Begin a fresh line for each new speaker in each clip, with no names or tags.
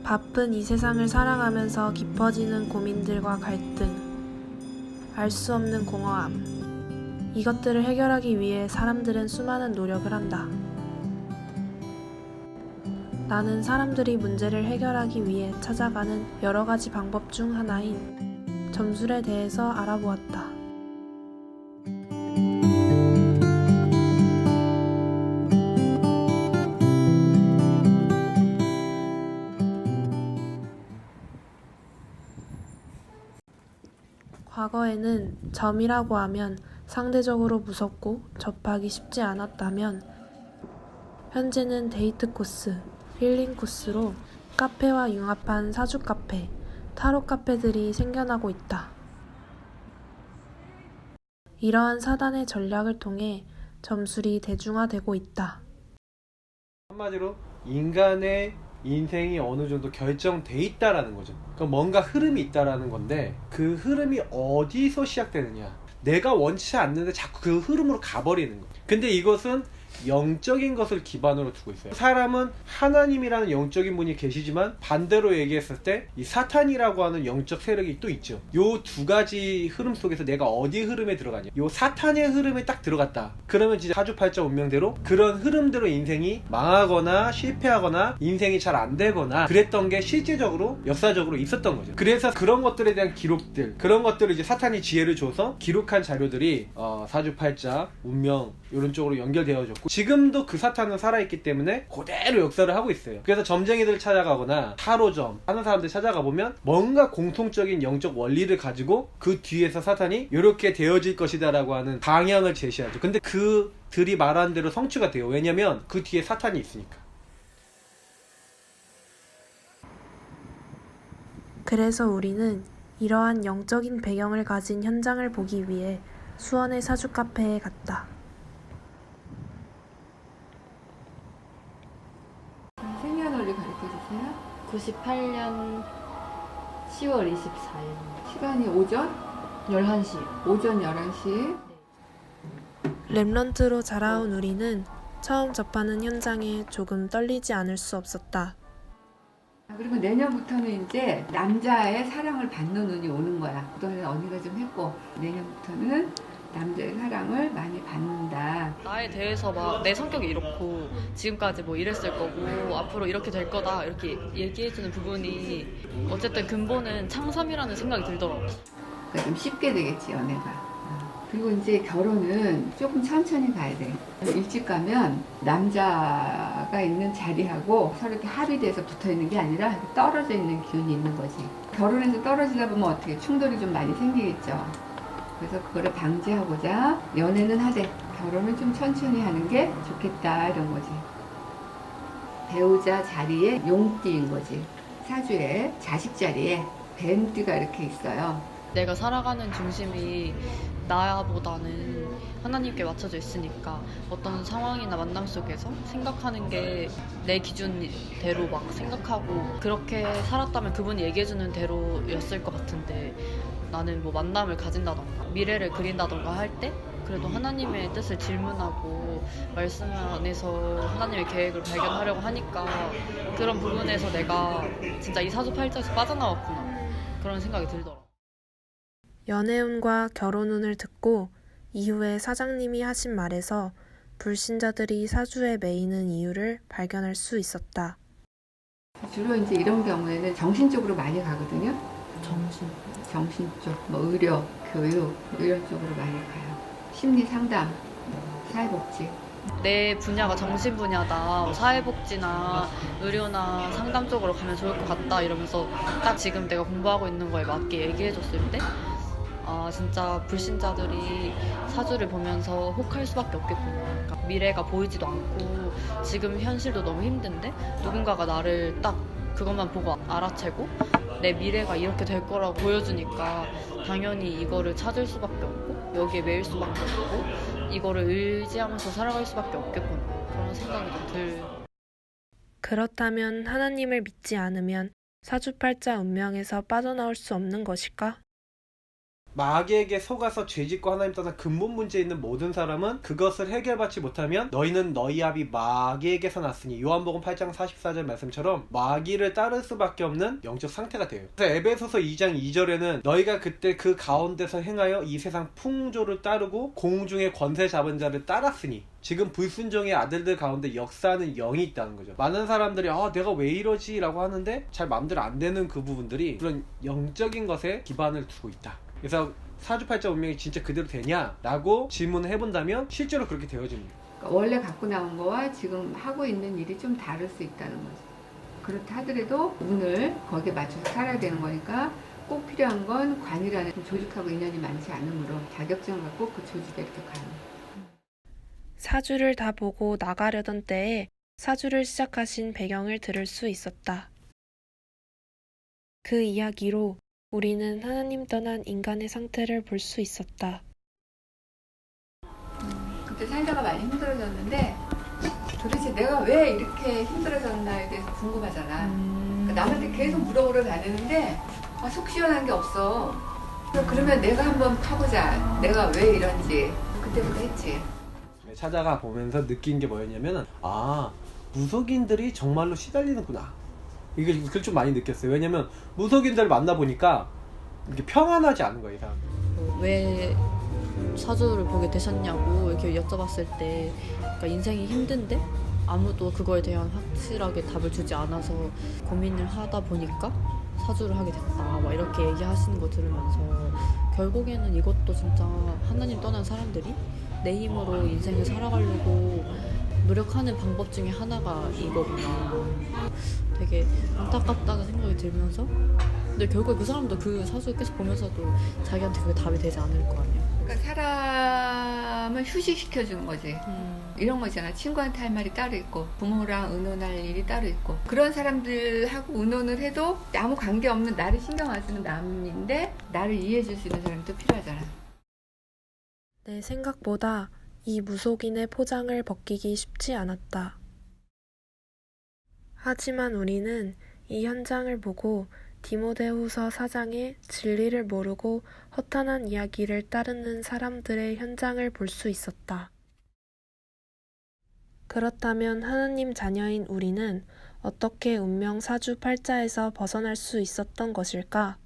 바쁜 이 세상을 살아가면서 깊어지는 고민들과 갈등, 알 수 없는 공허함. 이것들을 해결하기 위해 사람들은 수많은 노력을 한다. 나는 사람들이 문제를 해결하기 위해 찾아가는 여러 가지 방법 중 하나인 점술에 대해서 알아보았다. 과거에는 점이라고 하면 상대적으로 무섭고 접하기 쉽지 않았다면 현재는 데이트 코스, 힐링 코스로 카페와 융합한 사주 카페, 타로 카페들이 생겨나고 있다. 이러한 사단의 전략을 통해 점술이 대중화되고 있다.
한마디로 인간의 인생이 어느 정도 결정돼 있다라는 거죠. 그럼 뭔가 흐름이 있다라는 건데 그 흐름이 어디서 시작되느냐. 내가 원치 않는데 자꾸 그 흐름으로 가버리는 거. 근데 이것은 영적인 것을 기반으로 두고 있어요. 사람은 하나님이라는 영적인 분이 계시지만 반대로 얘기했을 때 이 사탄이라고 하는 영적 세력이 또 있죠. 요 두 가지 흐름 속에서 내가 어디 흐름에 들어가냐. 요 사탄의 흐름에 딱 들어갔다. 그러면 진짜 사주팔자 운명대로 그런 흐름대로 인생이 망하거나 실패하거나 인생이 잘 안 되거나 그랬던 게 실제적으로 역사적으로 있었던 거죠. 그래서 그런 것들에 대한 기록들, 그런 것들을 이제 사탄이 지혜를 줘서 기록한 자료들이 사주팔자, 운명 이런 쪽으로 연결되어졌고 지금도 그 사탄은 살아있기 때문에 그대로 역사를 하고 있어요. 그래서 점쟁이들 찾아가거나 타로점 하는 사람들 찾아가 보면 뭔가 공통적인 영적 원리를 가지고 그 뒤에서 사탄이 이렇게 되어질 것이다 라고 하는 방향을 제시하죠. 근데 그들이 말하는 대로 성취가 돼요. 왜냐면 그 뒤에 사탄이 있으니까.
그래서 우리는 이러한 영적인 배경을 가진 현장을 보기 위해 수원의 사주 카페에 갔다.
생년월일 가르쳐주세요.
98년 10월 24일
시간이 오전?
11시.
오전 11시.
랩런트로 자라온 우리는 처음 접하는 현장에 조금 떨리지 않을 수 없었다.
그리고 내년부터는 이제 남자의 사랑을 받는 운이 오는 거야. 그동안에 언니가 좀 했고 내년부터는 남자의 사랑을 많이 받는다.
나에 대해서 막 내 성격이 이렇고 지금까지 뭐 이랬을 거고 앞으로 이렇게 될 거다 이렇게 얘기해주는 부분이 어쨌든 근본은 창삼이라는 생각이 들더라고.
그러니까 좀 쉽게 되겠지 연애가. 그리고 이제 결혼은 조금 천천히 가야 돼. 일찍 가면 남자가 있는 자리하고 서로 이렇게 합의돼서 붙어 있는 게 아니라 떨어져 있는 기운이 있는 거지. 결혼해서 떨어지다 보면 어떻게 충돌이 좀 많이 생기겠죠. 그래서 그거를 방지하고자 연애는 하되 결혼은 좀 천천히 하는 게 좋겠다 이런 거지. 배우자 자리에 용띠인 거지. 사주에 자식 자리에 뱀띠가 이렇게 있어요.
내가 살아가는 중심이 나보다는 하나님께 맞춰져 있으니까 어떤 상황이나 만남 속에서 생각하는 게 내 기준대로 막 생각하고 그렇게 살았다면 그분이 얘기해주는 대로였을 것 같은데 나는 뭐 만남을 가진다던가 미래를 그린다던가 할 때 그래도 하나님의 뜻을 질문하고 말씀 안에서 하나님의 계획을 발견하려고 하니까 그런 부분에서 내가 진짜 이 사주팔자에서 빠져나왔구나 그런 생각이 들더라고.
연애운과 결혼운을 듣고 이후에 사장님이 하신 말에서 불신자들이 사주에 매이는 이유를 발견할 수 있었다.
주로 이제 이런 경우에는 정신적으로 많이 가거든요. 정신 쪽, 뭐 의료, 교육 이런 쪽으로 많이 가요. 심리 상담, 사회복지.
내 분야가 정신 분야다, 사회복지나 의료나 상담 쪽으로 가면 좋을 것 같다 이러면서 딱 지금 내가 공부하고 있는 거에 맞게 얘기해줬을 때 진짜 불신자들이 사주를 보면서 혹할 수밖에 없겠구나. 그러니까 미래가 보이지도 않고 지금 현실도 너무 힘든데 누군가가 나를 딱 그것만 보고 알아채고 내 미래가 이렇게 될 거라고 보여주니까 당연히 이거를 찾을 수밖에 없고 여기에 매일 수밖에 없고 이거를 의지하면서 살아갈 수밖에 없겠구나 그런 생각이 좀 들.
그렇다면 하나님을 믿지 않으면 사주팔자 운명에서 빠져나올 수 없는 것일까?
마귀에게 속아서 죄짓고 하나님 떠난 근본 문제에 있는 모든 사람은 그것을 해결받지 못하면 너희는 너희 아비 마귀에게서 났으니 요한복음 8장 44절 말씀처럼 마귀를 따를 수밖에 없는 영적 상태가 돼요. 그래서 에베소서 2장 2절에는 너희가 그때 그 가운데서 행하여 이 세상 풍조를 따르고 공중의 권세 잡은 자를 따랐으니 지금 불순종의 아들들 가운데 역사하는 영이 있다는 거죠. 많은 사람들이 내가 왜 이러지? 라고 하는데 잘 마음대로 안 되는 그 부분들이 그런 영적인 것에 기반을 두고 있다. 그래서 사주팔자 운명이 진짜 그대로 되냐? 라고 질문을 해본다면 실제로 그렇게 되어집니다.
그러니까 원래 갖고 나온 거와 지금 하고 있는 일이 좀 다를 수 있다는 거죠. 그렇다 하더라도 운을 거기에 맞춰서 살아야 되는 거니까 꼭 필요한 건 관이라는 조직하고 인연이 많지 않으므로 자격증을 갖고 그 조직에 이렇게 가는 거예요.
사주를 다 보고 나가려던 때에 사주를 시작하신 배경을 들을 수 있었다. 그 이야기로 우리는 하나님 떠난 인간의 상태를 볼 수 있었다.
그때 살다가 많이 힘들어졌는데 도대체 내가 왜 이렇게 힘들어졌나에 대해서 궁금하잖아. 그러니까 남한테 계속 물어보러 다니는데 속 시원한 게 없어. 그러면 내가 한번 파보자. 내가 왜 이런지 그때부터 했지.
찾아가 보면서 느낀 게 뭐였냐면 무속인들이 정말로 시달리는구나. 이걸 좀 많이 느꼈어요. 왜냐면 무속인들을 만나보니까 이렇게 평안하지 않은 거예요, 이 사람.
왜 사주를 보게 되셨냐고 이렇게 여쭤봤을 때 그러니까 인생이 힘든데 아무도 그거에 대한 확실하게 답을 주지 않아서 고민을 하다 보니까 사주를 하게 됐다 막 이렇게 얘기하시는 거 들으면서 결국에는 이것도 진짜 하나님 떠난 사람들이 내 힘으로 인생을 살아가려고 노력하는 방법 중에 하나가 이거구나. 되게 안타깝다는 생각이 들면서 근데 결국에 그 사람도 그 사주 계속 보면서도 자기한테 그게 답이 되지 않을 거 아니야.
그러니까 사람을 휴식시켜주는 거지. 이런 거잖아. 친구한테 할 말이 따로 있고 부모랑 의논할 일이 따로 있고 그런 사람들하고 의논을 해도 아무 관계없는 나를 신경 안 쓰는 남인데 나를 이해해줄 수 있는 사람이 또 필요하잖아.
내 생각보다 이 무속인의 포장을 벗기기 쉽지 않았다. 하지만 우리는 이 현장을 보고 디모데후서 4장의 진리를 모르고 허탄한 이야기를 따르는 사람들의 현장을 볼 수 있었다. 그렇다면 하나님 자녀인 우리는 어떻게 운명 사주팔자에서 벗어날 수 있었던 것일까?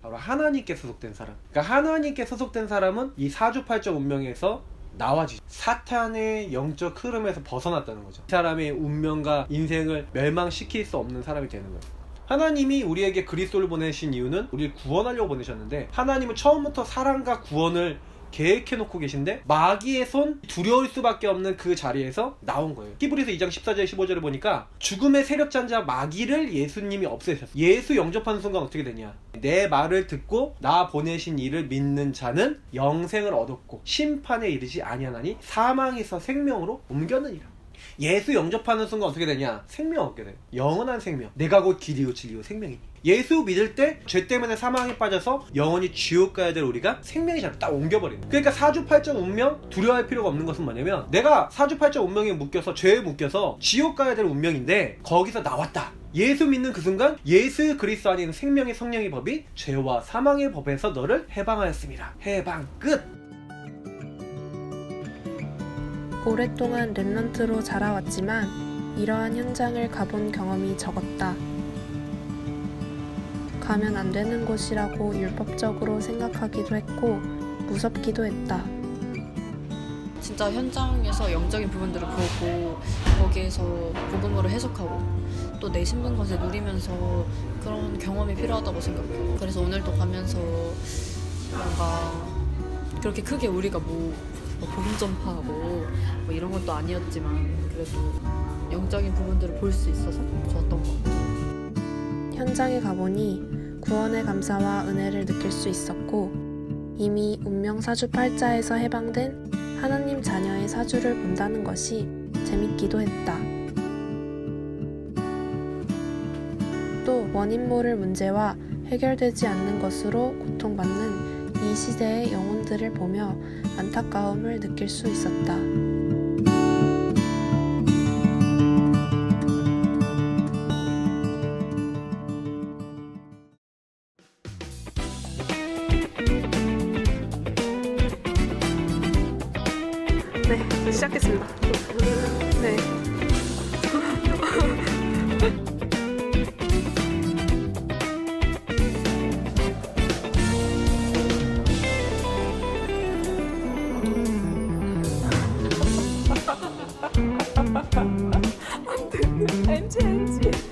바로 하나님께 소속된 사람. 그러니까 하나님께 소속된 사람은 이 사주팔자 운명에서 나와지. 사탄의 영적 흐름에서 벗어났다는 거죠. 이 사람의 운명과 인생을 멸망시킬 수 없는 사람이 되는 거예요. 하나님이 우리에게 그리스도를 보내신 이유는 우리를 구원하려고 보내셨는데 하나님은 처음부터 사랑과 구원을 계획해놓고 계신데 마귀의 손 두려울 수밖에 없는 그 자리에서 나온 거예요. 히브리서 2장 14절 15절을 보니까 죽음의 세력자인 마귀를 예수님이 없애셨어요. 예수 영접하는 순간 어떻게 되냐, 내 말을 듣고 나 보내신 이를 믿는 자는 영생을 얻었고 심판에 이르지 아니하나니 사망에서 생명으로 옮겼느니라. 예수 영접하는 순간 어떻게 되냐, 생명 얻게 돼요. 영원한 생명. 내가 곧 길이요 진리요 생명이니. 예수 믿을 때 죄 때문에 사망에 빠져서 영원히 지옥 가야 될 우리가 생명이 잘 딱 옮겨버리는. 그러니까 사주팔자 운명 두려워할 필요가 없는 것은 뭐냐면 내가 사주팔자 운명에 묶여서 죄에 묶여서 지옥 가야 될 운명인데 거기서 나왔다. 예수 믿는 그 순간 예수 그리스도 안에 있는 생명의 성령의 법이 죄와 사망의 법에서 너를 해방하였습니다. 해방 끝.
오랫동안 랩런트로 자라왔지만 이러한 현장을 가본 경험이 적었다. 가면 안 되는 곳이라고 율법적으로 생각하기도 했고 무섭기도 했다.
진짜 현장에서 영적인 부분들을 보고 거기에서 복음으로 해석하고 또 내 신분것을 누리면서 그런 경험이 필요하다고 생각해요. 그래서 오늘도 가면서 뭔가 그렇게 크게 우리가 뭐 복음 전파하고 뭐 이런 것도 아니었지만 그래도 영적인 부분들을 볼 수 있어서 좋았던 것 같아요.
현장에 가보니 구원의 감사와 은혜를 느낄 수 있었고 이미 운명 사주팔자에서 해방된 하나님 자녀의 사주를 본다는 것이 재밌기도 했다. 또 원인 모를 문제와 해결되지 않는 것으로 고통받는 이 시대의 영혼들을 보며 안타까움을 느낄 수 있었다. 네. MG.